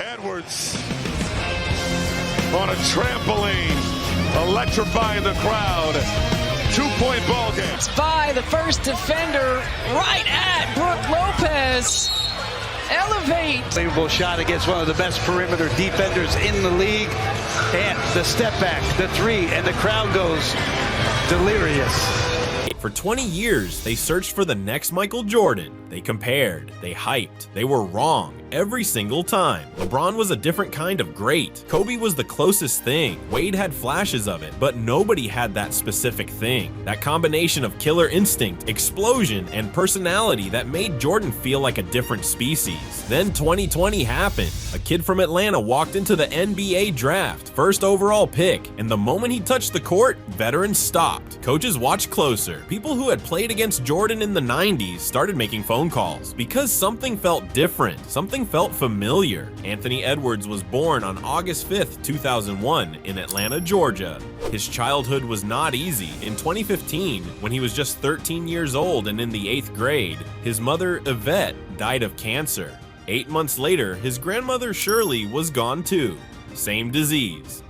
Edwards on a trampoline, electrifying the crowd. 2-point ball game. It's by the first defender right at Brook Lopez. Elevate. Unbelievable shot against one of the best perimeter defenders in the league. And the step back, the three, and the crowd goes delirious. For 20 years, they searched for the next Michael Jordan. They compared, they hyped, they were wrong every single time. LeBron was a different kind of great. Kobe was the closest thing. Wade had flashes of it, but nobody had that specific thing. That combination of killer instinct, explosion, and personality that made Jordan feel like a different species. Then 2020 happened. A kid from Atlanta walked into the NBA draft, first overall pick, and the moment he touched the court, veterans stopped. Coaches watched closer. People who had played against Jordan in the 90s started making phone calls because something felt different, something felt familiar. Anthony Edwards was born on August 5th, 2001 in Atlanta, Georgia. His childhood was not easy. In 2015, when he was just 13 years old and in the 8th grade, his mother, Yvette, died of cancer. 8 months later, his grandmother, Shirley, was gone too. Same disease.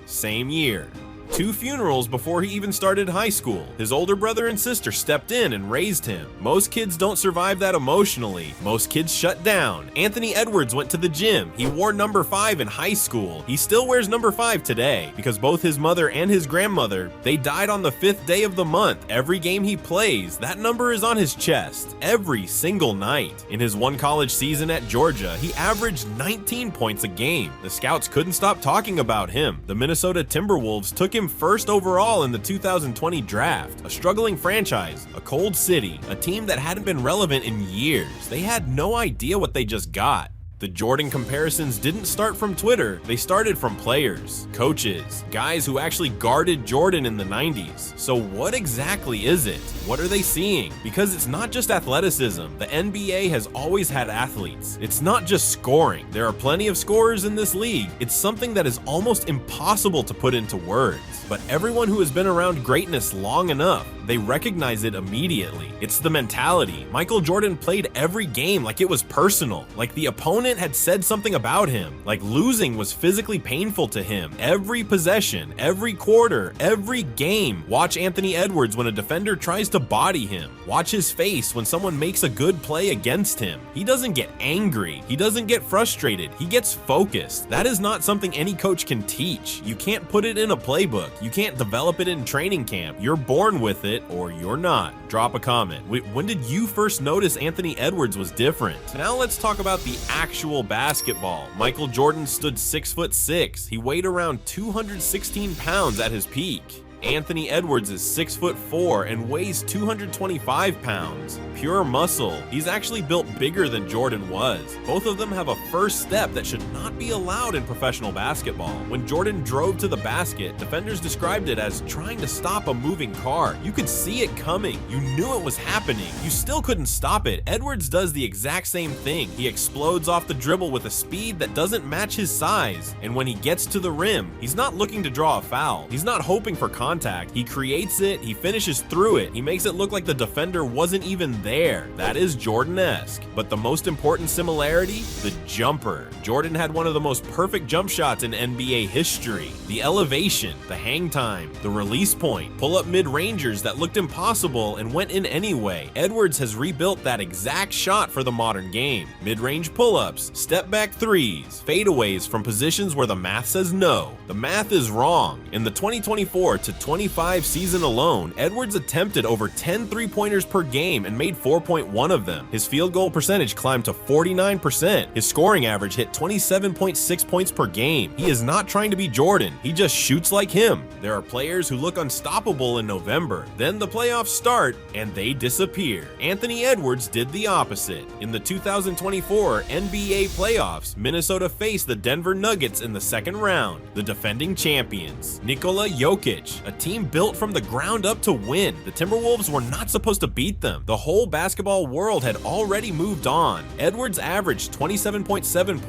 Same year. 2 funerals before he even started high school. His older brother and sister stepped in and raised him. Most kids don't survive that emotionally. Most kids shut down. Anthony Edwards went to the gym. He wore number 5 in high school. He still wears number 5 today because both his mother and his grandmother, they died on the 5th day of the month. Every game he plays, that number is on his chest. Every single night. In his one college season at Georgia, he averaged 19 points a game. The scouts couldn't stop talking about him. The Minnesota Timberwolves took him first overall in the 2020 draft. A struggling franchise, a cold city, a team that hadn't been relevant in years. They had no idea what they just got. The Jordan comparisons didn't start from Twitter, they started from players, coaches, guys who actually guarded Jordan in the 90s. So what exactly is it? What are they seeing? Because it's not just athleticism. The NBA has always had athletes. It's not just scoring. There are plenty of scorers in this league. It's something that is almost impossible to put into words. But everyone who has been around greatness long enough, they recognize it immediately. It's the mentality. Michael Jordan played every game like it was personal, like the opponent had said something about him, like losing was physically painful to him. Every possession, every quarter, every game. Watch Anthony Edwards when a defender tries to body him. Watch his face when someone makes a good play against him. He doesn't get angry. He doesn't get frustrated. He gets focused. That is not something any coach can teach. You can't put it in a playbook. You can't develop it in training camp. You're born with it or you're not. Drop a comment. When did you first notice Anthony Edwards was different? Now let's talk about the actual basketball. Michael Jordan stood 6'6". He weighed around 216 pounds at his peak. Anthony Edwards is 6'4" and weighs 225 pounds. Pure muscle. He's actually built bigger than Jordan was. Both of them have a first step that should not be allowed in professional basketball. When Jordan drove to the basket, defenders described it as trying to stop a moving car. You could see it coming. You knew it was happening. You still couldn't stop it. Edwards does the exact same thing. He explodes off the dribble with a speed that doesn't match his size. And when he gets to the rim, he's not looking to draw a foul. He's not hoping for contact. He creates it, he finishes through it, he makes it look like the defender wasn't even there. That is Jordan-esque. But the most important similarity? The jumper. Jordan had one of the most perfect jump shots in NBA history. The elevation, the hang time, the release point, pull-up mid-rangers that looked impossible and went in anyway. Edwards has rebuilt that exact shot for the modern game. Mid-range pull-ups, step-back threes, fadeaways from positions where the math says no. The math is wrong. In the 2024-25 season alone, Edwards attempted over 10 three-pointers per game and made 4.1 of them. His field goal percentage climbed to 49%. His scoring average hit 27.6 points per game. He is not trying to be Jordan. He just shoots like him. There are players who look unstoppable in November. Then the playoffs start and they disappear. Anthony Edwards did the opposite. In the 2024 NBA playoffs, Minnesota faced the Denver Nuggets in the second round, the defending champions. Nikola Jokic, a team built from the ground up to win. The Timberwolves were not supposed to beat them. The whole basketball world had already moved on. Edwards averaged 27.7 points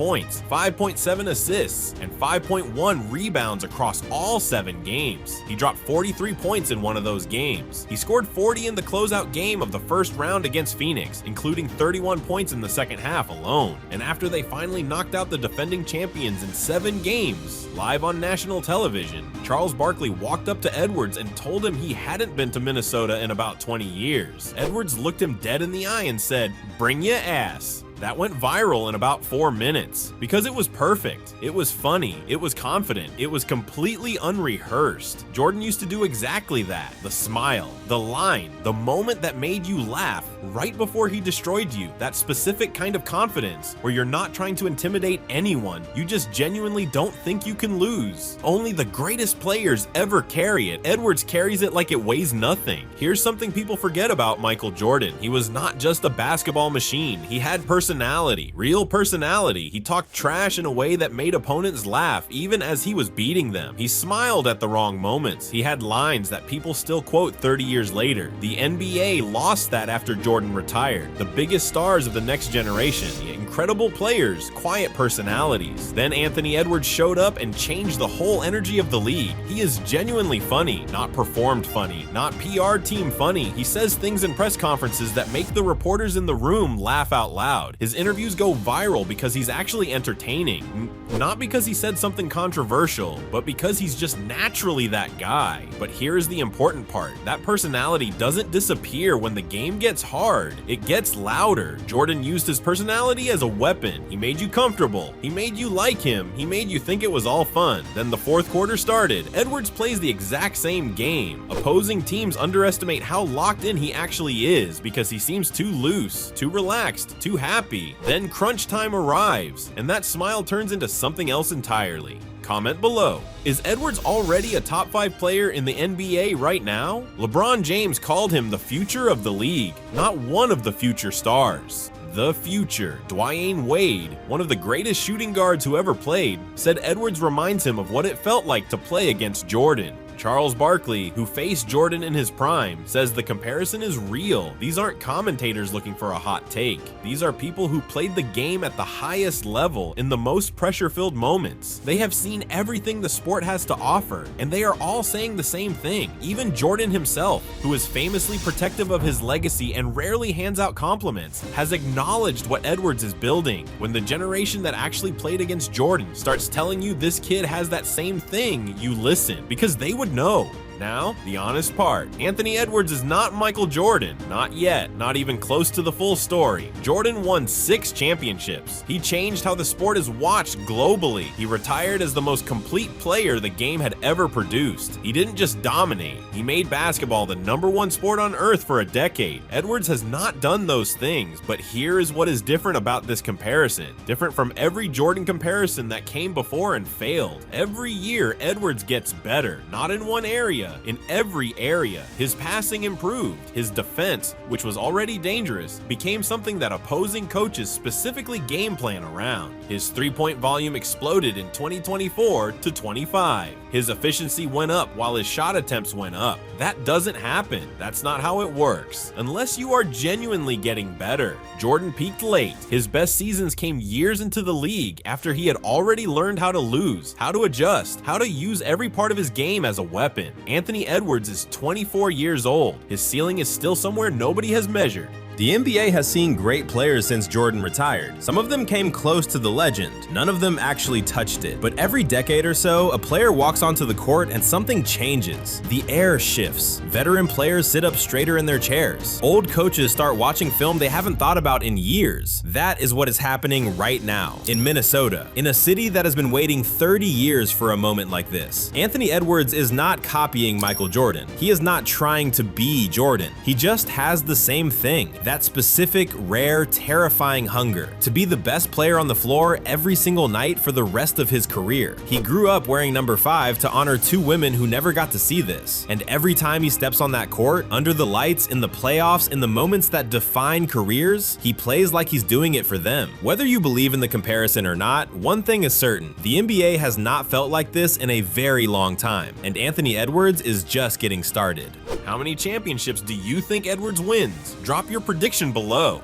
points, 5.7 assists, and 5.1 rebounds across all 7 games. He dropped 43 points in one of those games. He scored 40 in the closeout game of the first round against Phoenix, including 31 points in the second half alone. And after they finally knocked out the defending champions in 7 games, live on national television, Charles Barkley walked up to Edwards and told him he hadn't been to Minnesota in about 20 years. Edwards looked him dead in the eye and said, "Bring ya ass." That went viral in about 4 minutes because it was perfect, it was funny, it was confident, it was completely unrehearsed. Jordan used to do exactly that. The smile, the line, the moment that made you laugh right before he destroyed you. That specific kind of confidence where you're not trying to intimidate anyone, you just genuinely don't think you can lose. Only the greatest players ever carry it. Edwards carries it like it weighs nothing. Here's something people forget about Michael Jordan. He was not just a basketball machine. He had personality, real personality. He talked trash in a way that made opponents laugh even as he was beating them. He smiled at the wrong moments. He had lines that people still quote 30 years later. The NBA lost that after Jordan retired. The biggest stars of the next generation, the incredible players, quiet personalities. Then Anthony Edwards showed up and changed the whole energy of the league. He is genuinely funny, not performed funny, not PR team funny. He says things in press conferences that make the reporters in the room laugh out loud. His interviews go viral because he's actually entertaining. Not because he said something controversial, but because he's just naturally that guy. But here's the important part. That personality doesn't disappear when the game gets hard. It gets louder. Jordan used his personality as a weapon. He made you comfortable. He made you like him. He made you think it was all fun. Then the fourth quarter started. Edwards plays the exact same game. Opposing teams underestimate how locked in he actually is because he seems too loose, too relaxed, too happy. Then crunch time arrives, and that smile turns into something else entirely. Comment below. Is Edwards already a top 5 player in the NBA right now? LeBron James called him the future of the league, not one of the future stars. The future. Dwyane Wade, one of the greatest shooting guards who ever played, said Edwards reminds him of what it felt like to play against Jordan. Charles Barkley, who faced Jordan in his prime, says the comparison is real. These aren't commentators looking for a hot take. These are people who played the game at the highest level in the most pressure-filled moments. They have seen everything the sport has to offer, and they are all saying the same thing. Even Jordan himself, who is famously protective of his legacy and rarely hands out compliments, has acknowledged what Edwards is building. When the generation that actually played against Jordan starts telling you this kid has that same thing, you listen, because they would know. Now, the honest part. Anthony Edwards is not Michael Jordan. Not yet. Not even close to the full story. Jordan won 6 championships. He changed how the sport is watched globally. He retired as the most complete player the game had ever produced. He didn't just dominate. He made basketball the #1 sport on earth for a decade. Edwards has not done those things, but here is what is different about this comparison. Different from every Jordan comparison that came before and failed. Every year, Edwards gets better. Not in one area. In every area. His passing improved. His defense, which was already dangerous, became something that opposing coaches specifically game plan around. His three-point volume exploded in 2024 to 25. His efficiency went up while his shot attempts went up. That doesn't happen. That's not how it works. Unless you are genuinely getting better. Jordan peaked late. His best seasons came years into the league after he had already learned how to lose, how to adjust, how to use every part of his game as a weapon. Anthony Edwards is 24 years old. His ceiling is still somewhere nobody has measured. The NBA has seen great players since Jordan retired. Some of them came close to the legend. None of them actually touched it. But every decade or so, a player walks onto the court and something changes. The air shifts. Veteran players sit up straighter in their chairs. Old coaches start watching film they haven't thought about in years. That is what is happening right now in Minnesota, in a city that has been waiting 30 years for a moment like this. Anthony Edwards is not copying Michael Jordan. He is not trying to be Jordan. He just has the same thing. That specific, rare, terrifying hunger to be the best player on the floor every single night for the rest of his career. He grew up wearing number 5 to honor 2 women who never got to see this. And every time he steps on that court, under the lights, in the playoffs, in the moments that define careers, he plays like he's doing it for them. Whether you believe in the comparison or not, one thing is certain. The NBA has not felt like this in a very long time, and Anthony Edwards is just getting started. How many championships do you think Edwards wins? Drop your prediction below.